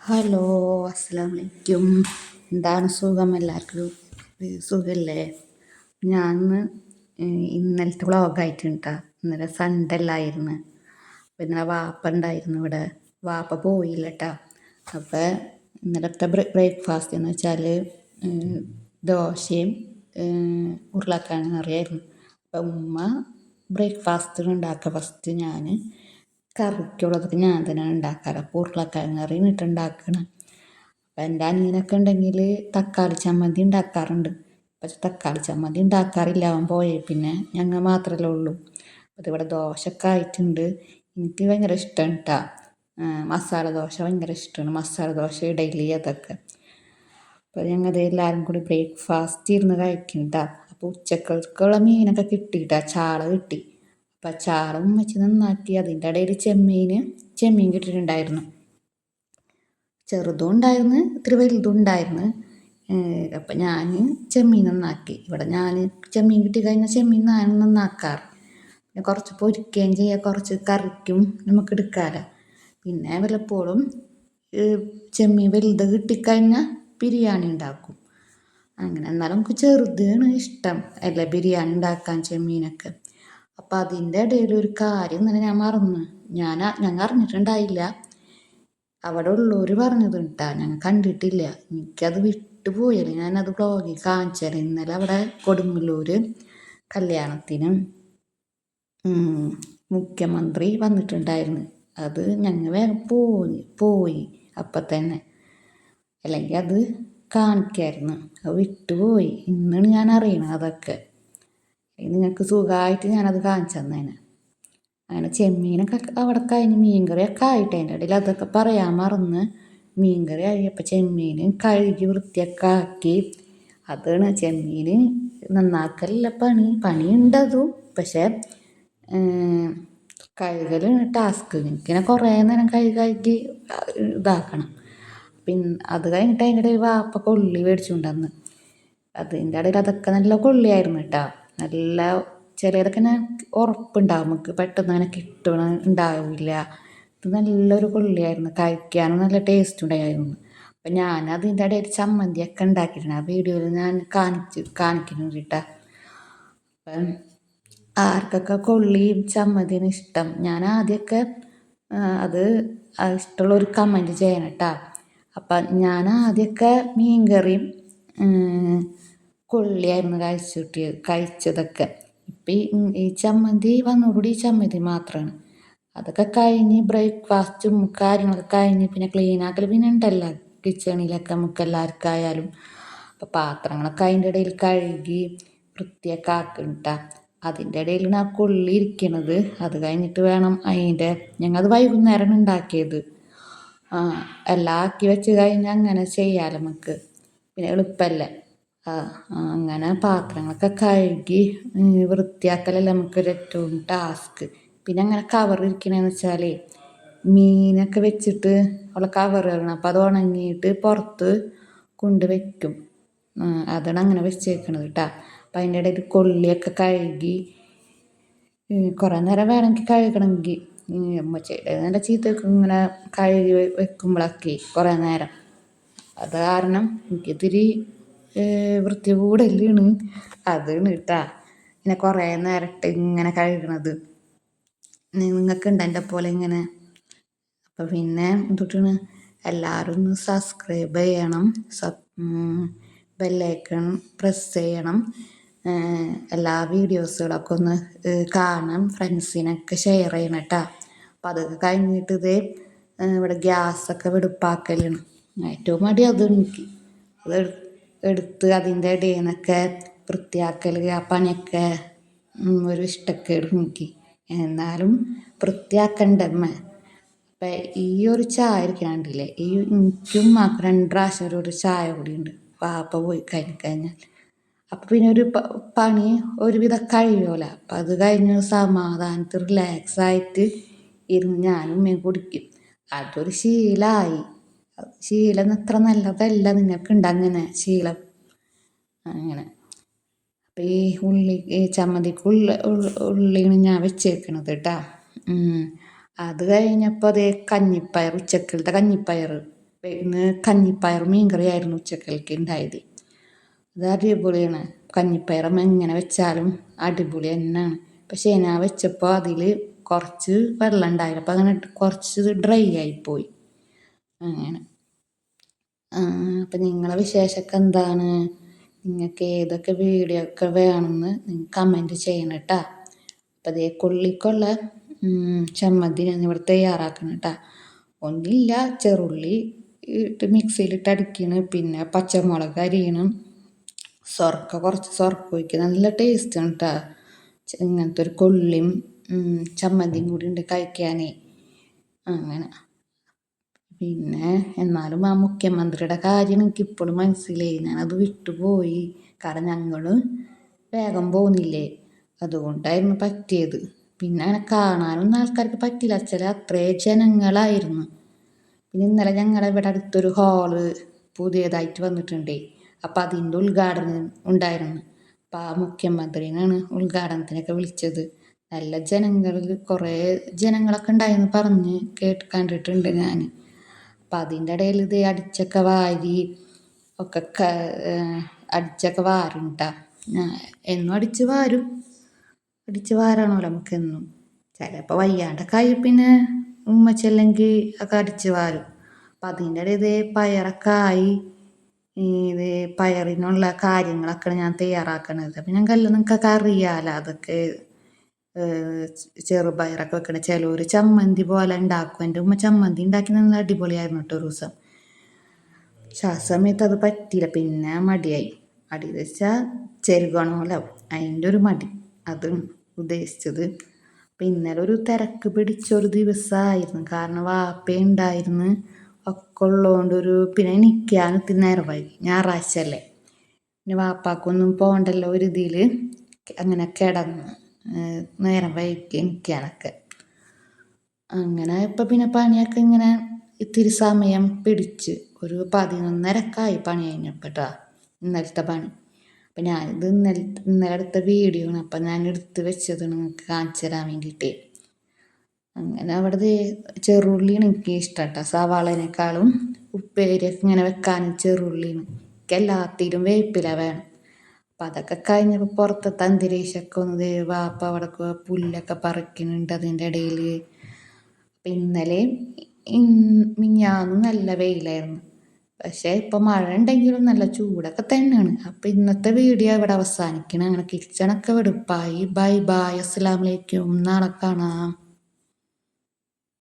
Hello, അസ്സലാമലൈക്കും. എന്താണ് സുഖം? എല്ലാവർക്കും സുഖമല്ലേ? ഞാൻ ഇന്നലത്തെ വ്ളോഗായിട്ടുണ്ട് കേട്ടോ. ഇന്നലെ സൺഡേ അല്ലായിരുന്നു. അപ്പം ഇന്നലെ വാപ്പ ഉണ്ടായിരുന്നു ഇവിടെ. വാപ്പ പോയില്ല കേട്ടോ. അപ്പം ഇന്നലത്തെ ബ്രേക്ക്ഫാസ്റ്റ് എന്ന് വെച്ചാൽ ദോശയും ഉരുളക്കിഴങ്ങ് കറിയായിരുന്നു. അപ്പം ഉമ്മ ബ്രേക്ക്ഫാസ്റ്റിന് ഉണ്ടാക്കുക. ഫസ്റ്റ് ഞാൻ കറിക്കുള്ളതൊക്കെ ഞാൻ തന്നെയാണ് ഉണ്ടാക്കാറ്. അപ്പോൾ ഉരുളക്കിഴങ്ങ് കറി ഇട്ടുണ്ടാക്കണം. അപ്പം എൻ്റെ അനിയനൊക്കെ ഉണ്ടെങ്കിൽ തക്കാളി ചമ്മന്തി ഉണ്ടാക്കാറുണ്ട്. പക്ഷെ തക്കാളി ചമ്മന്തി ഉണ്ടാക്കാറില്ല, അവൻ പോയേ പിന്നെ ഞങ്ങൾ മാത്രമല്ലേ ഉള്ളൂ. അതിവിടെ ദോശയൊക്കെ ആയിട്ടുണ്ട്. എനിക്ക് ഭയങ്കര ഇഷ്ടമാണ് കേട്ടോ. മസാല ദോശ ഭയങ്കര ഇഷ്ടമാണ്. മസാല ദോശ, ഇഡലി അതൊക്കെ. അപ്പോൾ ഞങ്ങൾ എല്ലാവരും കൂടി ബ്രേക്ക്ഫാസ്റ്റ് ഇരുന്ന് കഴിക്കും കേട്ടോ. അപ്പോൾ ഉച്ചക്കുള്ള മീനൊക്കെ കിട്ടിയിട്ടാ, ചാള കിട്ടി. അപ്പം ചാളും വെച്ച് നന്നാക്കി. അതിൻ്റെ ഇടയിൽ ചെമ്മീൻ കിട്ടിയിട്ടുണ്ടായിരുന്നു. ചെറുതും ഉണ്ടായിരുന്നു, ഇത്തിരി വലുതും ഉണ്ടായിരുന്നു. അപ്പം ഞാൻ ചെമ്മീൻ നന്നാക്കി. ഇവിടെ ഞാൻ ചെമ്മീൻ കിട്ടിക്കഴിഞ്ഞാൽ ചെമ്മീൻ ഞാൻ നന്നാക്കാറ്. പിന്നെ കുറച്ച് പൊരിക്കുകയും ചെയ്യുക, കുറച്ച് കറിക്കും നമുക്ക് എടുക്കാമല്ലോ. പിന്നെ വല്ലപ്പോഴും ചെമ്മീൻ വലുത് കിട്ടിക്കഴിഞ്ഞാൽ ബിരിയാണി ഉണ്ടാക്കും. അങ്ങനെ. എന്നാലും നമുക്ക് ചെറുതാണ് ഇഷ്ടം അല്ലേ ബിരിയാണി ഉണ്ടാക്കാൻ, ചെമ്മീനൊക്കെ. അപ്പം അതിൻ്റെ ഇടയിൽ ഒരു കാര്യം തന്നെ ഞാൻ മറന്നു. ഞങ്ങൾ അറിഞ്ഞിട്ടുണ്ടായില്ല. അവിടെ ഉള്ളവർ പറഞ്ഞത് കേട്ടാ, ഞങ്ങൾ കണ്ടിട്ടില്ല. എനിക്കത് വിട്ടുപോയല്ലേ, ഞാനത് വ്ളോഗിൽ കാണിച്ചാൽ. ഇന്നലെ അവിടെ കൊടുങ്ങല്ലൂർ കല്യാണത്തിന് മുഖ്യമന്ത്രി വന്നിട്ടുണ്ടായിരുന്നു. അത് ഞങ്ങൾ വേഗം പോയി അപ്പം തന്നെ. അല്ലെങ്കിൽ അത് കാണിക്കായിരുന്നു. അത് വിട്ടുപോയി. ഇന്നാണ് ഞാൻ അറിയണത് അതൊക്കെ. നിങ്ങൾക്ക് സുഖമായിട്ട് ഞാനത് കാണിച്ചു തന്നേനെ. അങ്ങനെ ചെമ്മീനൊക്കെ അവിടെ കഴിഞ്ഞ് മീൻകറിയൊക്കെ ആയിട്ട് അതിൻ്റെ ഇടയിൽ അതൊക്കെ പറയാൻ മറന്ന്. മീൻകറി ആയപ്പോൾ ചെമ്മീൻ കഴുകി വൃത്തിയൊക്കെ ആക്കി. അതാണ് ചെമ്മീൻ നന്നാക്കലല്ല പണിയുണ്ടതും. പക്ഷേ കഴുകലാണ് ടാസ്ക്. എനിക്കിങ്ങനെ കുറേ നേരം കഴുകി ഇതാക്കണം. പിന്നെ അത് കഴിഞ്ഞിട്ട് അതിൻ്റെ ഇടയിൽ വാപ്പ കൊള്ളി മേടിച്ചുകൊണ്ട് വന്ന്. അതിൻ്റെ ഇടയിൽ അതൊക്കെ നല്ല കൊള്ളിയായിരുന്നു കേട്ടോ. നല്ല ചിലതൊക്കെ ഇങ്ങനെ ഉറപ്പുണ്ടാവും, നമുക്ക് പെട്ടെന്ന് അങ്ങനെ ഉണ്ടാവില്ല. ഇത് നല്ലൊരു കൊള്ളിയായിരുന്നു. കഴിക്കാനും നല്ല ടേസ്റ്റ് ഉണ്ടായിരുന്നു. അപ്പം ഞാൻ അതിൻ്റെ ഇടയിൽ ചമ്മന്തിയൊക്കെ ഉണ്ടാക്കിയിട്ടുണ്ട്. ആ വീഡിയോയിൽ ഞാൻ കാണിക്കുന്നുണ്ട് കേട്ടോ. അപ്പം ആർക്കൊക്കെ കൊള്ളിയും ചമ്മന്തിയാണ് ഇഷ്ടം, ഞാൻ ആദ്യമൊക്കെ അത് ഇഷ്ടമുള്ളൊരു കമൻറ്റ് ചെയ്യണം കേട്ടോ. അപ്പം ഞാൻ ആദ്യമൊക്കെ മീൻകറിയും കൊള്ളിയായിരുന്നു കഴിച്ചതൊക്കെ. ഇപ്പം ഈ ചമ്മന്തി വന്നോടുകൂടി ഈ ചമ്മന്തി മാത്രമാണ്. അതൊക്കെ കഴിഞ്ഞ് ബ്രേക്ക്ഫാസ്റ്റും കാര്യങ്ങളൊക്കെ കഴിഞ്ഞ് പിന്നെ ക്ലീനാക്കൽ പിന്നെ ഉണ്ടല്ലോ കിച്ചണിലൊക്കെ നമുക്ക് എല്ലാവർക്കും ആയാലും. അപ്പം പാത്രങ്ങളൊക്കെ അതിൻ്റെ ഇടയിൽ കഴുകി വൃത്തിയൊക്കെ ആക്കണ്ട. അതിൻ്റെ ഇടയിലാണ് ആ കൊള്ളി ഇരിക്കണത്. അത് കഴിഞ്ഞിട്ട് വേണം ഞങ്ങളത് വൈകുന്നേരം ഉണ്ടാക്കിയത്. എല്ലാം ആക്കി വെച്ച് കഴിഞ്ഞാൽ അങ്ങനെ ചെയ്യാമല്ലോ നമുക്ക്, പിന്നെ എളുപ്പമല്ലേ. അങ്ങനെ പാത്രങ്ങളൊക്കെ കഴുകി വൃത്തിയാക്കലല്ലേ നമുക്കൊരു ഏറ്റവും ടാസ്ക്. പിന്നെ അങ്ങനെ കവർ ഇരിക്കണമെന്ന് വെച്ചാൽ മീനൊക്കെ വെച്ചിട്ട് ഉള്ള കവറുകളാണ്. അപ്പോൾ അത് ഉണങ്ങിയിട്ട് പുറത്ത് കൊണ്ട് വയ്ക്കും. അതാണ് അങ്ങനെ വെച്ചേക്കണത് കേട്ടോ. അപ്പം അതിൻ്റെ ഇടയിൽ കൊള്ളിയൊക്കെ കഴുകി കുറേ നേരം വേണമെങ്കിൽ കഴുകണമെങ്കിൽ. നല്ല ചീത്തയൊക്കെ ഇങ്ങനെ കഴുകി വെക്കുമ്പോഴൊക്കെ കുറേ നേരം. അത് കാരണം എനിക്കിത്തിരി വൃത്തി കൂടലാണ് അതാണ് കേട്ടോ. പിന്നെ കുറേ നേരിട്ട് ഇങ്ങനെ കഴുകണത്. നിങ്ങൾക്കുണ്ട് എൻ്റെ പോലെ ഇങ്ങനെ? അപ്പം പിന്നെ എന്തൊട്ടാണ്, എല്ലാവരും ഒന്ന് സബ്സ്ക്രൈബ് ചെയ്യണം, ബെല്ലൈക്കൺ പ്രസ് ചെയ്യണം. എല്ലാ വീഡിയോസുകളൊക്കെ ഒന്ന് കാണണം, ഫ്രണ്ട്സിനൊക്കെ ഷെയർ ചെയ്യണം കേട്ടോ. അപ്പം അതൊക്കെ കഴിഞ്ഞിട്ട് ഇവിടെ ഗ്യാസൊക്കെ വെടുപ്പാക്കലാണ്. ഏറ്റവും മടി അത് എനിക്ക്. അത് എടുത്ത് അതിൻ്റെ ഇടയിൽ നിന്നൊക്കെ വൃത്തിയാക്കൽ, ആ പണിയൊക്കെ ഒരു ഇഷ്ടക്കേട് എനിക്ക്. എന്നാലും വൃത്തിയാക്കണ്ടമ്മ. അപ്പം ഈ ഒരു ചായ ഇരിക്കണ്ടില്ലേ, എനിക്കും മാത്രം 2 പ്രാവശ്യം ഒരു ചായ കൂടിയുണ്ട് വാപ്പ പോയി കഴിഞ്ഞാൽ. അപ്പം പിന്നെ ഒരു പണി ഒരുവിധം കഴിയുമല്ലോ. അപ്പം അത് കഴിഞ്ഞ് സമാധാനത്തിൽ റിലാക്സായിട്ട് ഇരുന്ന് ഞാനും കുടിക്കും. അതൊരു ശീലമായി. ശീലം അത്ര നല്ലതല്ല. നിങ്ങൾക്കുണ്ട് അങ്ങനെ ശീലം? അങ്ങനെ. അപ്പം ഈ ചമ്മന്തിക്ക് ഉള്ളിയാണ് ഞാൻ വെച്ചേക്കണത് കേട്ടോ. അത് കഴിഞ്ഞപ്പോൾ അതേ കഞ്ഞിപ്പയർ, ഉച്ചക്കലത്തെ കഞ്ഞിപ്പയർ ഇന്ന് കഞ്ഞിപ്പയർ മീൻകറിയായിരുന്നു ഉച്ചക്കലേക്ക് ഉണ്ടായത്. അത് അടിപൊളിയാണ്. കഞ്ഞിപ്പയർ എങ്ങനെ വെച്ചാലും അടിപൊളി തന്നെയാണ്. പക്ഷേ ഞാൻ വെച്ചപ്പോൾ അതിൽ കുറച്ച് വെള്ളം ഉണ്ടായില്ല. അപ്പം അങ്ങനെ കുറച്ച് ഡ്രൈ ആയിപ്പോയി. അങ്ങനെ അപ്പം നിങ്ങളെ വിശേഷമൊക്കെ എന്താണ്? നിങ്ങൾക്ക് ഏതൊക്കെ വീഡിയോ ഒക്കെ വേണമെന്ന് നിങ്ങൾ കമൻറ്റ് ചെയ്യണം കേട്ടോ. അപ്പം അതേ കൊള്ളിക്കുള്ള ചമ്മന്തി ഞാൻ ഇവിടെ തയ്യാറാക്കണം കേട്ടോ. ഒന്നുമില്ല, ചെറുള്ളി ഇട്ട് മിക്സിയിലിട്ട് അടിക്കണം, പിന്നെ പച്ചമുളക് അരിയണം, കുറച്ച് സ്വർക്ക ഒഴിക്കുക. നല്ല ടേസ്റ്റാണ് കേട്ടോ. ഇങ്ങനത്തെ ഒരു കൊള്ളിയും ചമ്മന്തിയും കൂടി ഉണ്ട് കഴിക്കാനേ. അങ്ങനെ പിന്നെ എന്നാലും ആ മുഖ്യമന്ത്രിയുടെ കാര്യം എനിക്ക് ഇപ്പോഴും മനസ്സിലായി. ഞാനത് വിട്ടുപോയി. കാരണം ഞങ്ങൾ വേഗം പോകുന്നില്ലേ, അതുകൊണ്ടായിരുന്നു പറ്റിയത്. പിന്നെ അങ്ങനെ കാണാനൊന്നും ആൾക്കാർക്ക് പറ്റില്ല, ചില അത്രയും ജനങ്ങളായിരുന്നു. പിന്നെ ഇന്നലെ ഞങ്ങളുടെ ഇവിടെ അടുത്തൊരു ഹാള് പുതിയതായിട്ട് വന്നിട്ടുണ്ടേ. അപ്പം അതിൻ്റെ ഉദ്ഘാടനം ഉണ്ടായിരുന്നു. അപ്പം ആ മുഖ്യമന്ത്രിനാണ് ഉദ്ഘാടനത്തിനൊക്കെ വിളിച്ചത്. നല്ല ജനങ്ങളിൽ കുറേ ജനങ്ങളൊക്കെ ഉണ്ടായെന്ന് പറഞ്ഞ് കണ്ടിട്ടുണ്ട് ഞാൻ. അപ്പം അതിൻ്റെ ഇടയിൽ ഇത് അടിച്ചൊക്കെ വാരി ഒക്കെ അടിച്ചൊക്കെ വാരും കേട്ടോ. എന്നും അടിച്ച് വാരണമല്ലോ നമുക്കെന്നും. ചിലപ്പോൾ വയ്യാണ്ടൊക്കെ ആയി പിന്നെ ഉമ്മച്ചല്ലെങ്കിൽ ഒക്കെ അടിച്ച് വാരും. അപ്പം അതിൻ്റെ ഇടയിൽ ഇത് പയറൊക്കെ ആയി. ഇത് പയറിനുള്ള കാര്യങ്ങളൊക്കെയാണ് ഞാൻ തയ്യാറാക്കണത്. അപ്പം ഞങ്ങൾക്കെല്ലാം നിങ്ങൾക്കൊക്കെ അറിയാമല്ലോ അതൊക്കെ. ചെറുപയറൊക്കെ വെക്കണം. ചിലർ ചമ്മന്തി പോലെ ഉണ്ടാക്കും. എൻ്റെ ഉമ്മ ചമ്മന്തി ഉണ്ടാക്കി നല്ല അടിപൊളിയായിരുന്നു കേട്ടോ ഒരു ദിവസം. പക്ഷെ ആ സമയത്ത് അത് പറ്റിയില്ല, പിന്നെ മടിയായി. മടി വെച്ചാൽ ചെറുകണമല്ലോ, അതിൻ്റെ ഒരു മടി അത് ഉദ്ദേശിച്ചത്. അപ്പം ഇന്നലെ ഒരു തിരക്ക് പിടിച്ചൊരു ദിവസമായിരുന്നു. കാരണം വാപ്പ ഉണ്ടായിരുന്നു ഒക്കെ ഉള്ളതുകൊണ്ട് പിന്നെ നിൽക്കാൻ ഒത്തിരി നേരം വൈകി. ഞായറാഴ്ച അല്ലേ, പിന്നെ വാപ്പാക്കൊന്നും പോകണ്ടല്ലോ ഒരു ഇതിൽ അങ്ങനെ കിടന്ന് നേരം വൈകി നിൽക്കാനൊക്കെ. അങ്ങനെ ഇപ്പം പിന്നെ പണിയൊക്കെ ഇങ്ങനെ ഇത്തിരി സമയം പിടിച്ച് ഒരു 11:30 പണി കഴിഞ്ഞപ്പോൾ കേട്ടോ, ഇന്നലത്തെ പണി. അപ്പം ഞാനിത് ഇന്നലെ എടുത്ത വീഡിയോ ആണ്. അപ്പം ഞാൻ എടുത്ത് വെച്ചത് നിങ്ങൾക്ക് കാണിച്ചു തരാൻ വേണ്ടിയിട്ടേ. അങ്ങനെ അവിടെ ചെറുള്ളിയാണ് എനിക്ക് ഇഷ്ടം കേട്ടോ, സവാളേനേക്കാളും ഉപ്പേരിയൊക്കെ ഇങ്ങനെ വെക്കാൻ ചെറുള്ളിയാണ്. എനിക്ക് എല്ലാത്തിലും വേപ്പില വേണം. അപ്പം അതൊക്കെ കഴിഞ്ഞപ്പോൾ പുറത്തത്തെ അന്തരീക്ഷമൊക്കെ ഒന്ന് വാപ്പ അവിടെ പുല്ലൊക്കെ പറിക്കുന്നുണ്ട് അതിൻ്റെ ഇടയിൽ. അപ്പം ഇന്നലെയും മിനിഞ്ഞാന്നും നല്ല വെയിലായിരുന്നു. പക്ഷേ ഇപ്പം മഴ ഉണ്ടെങ്കിലും നല്ല ചൂടൊക്കെ തന്നെയാണ്. അപ്പം ഇന്നത്തെ വീഡിയോ ഇവിടെ അവസാനിക്കണം. അങ്ങനെ കിച്ചണൊക്കെ വെടുപ്പായി. ബൈ ബൈ, അസ്സലാമു അലൈക്കും. നാളെ കാണാം.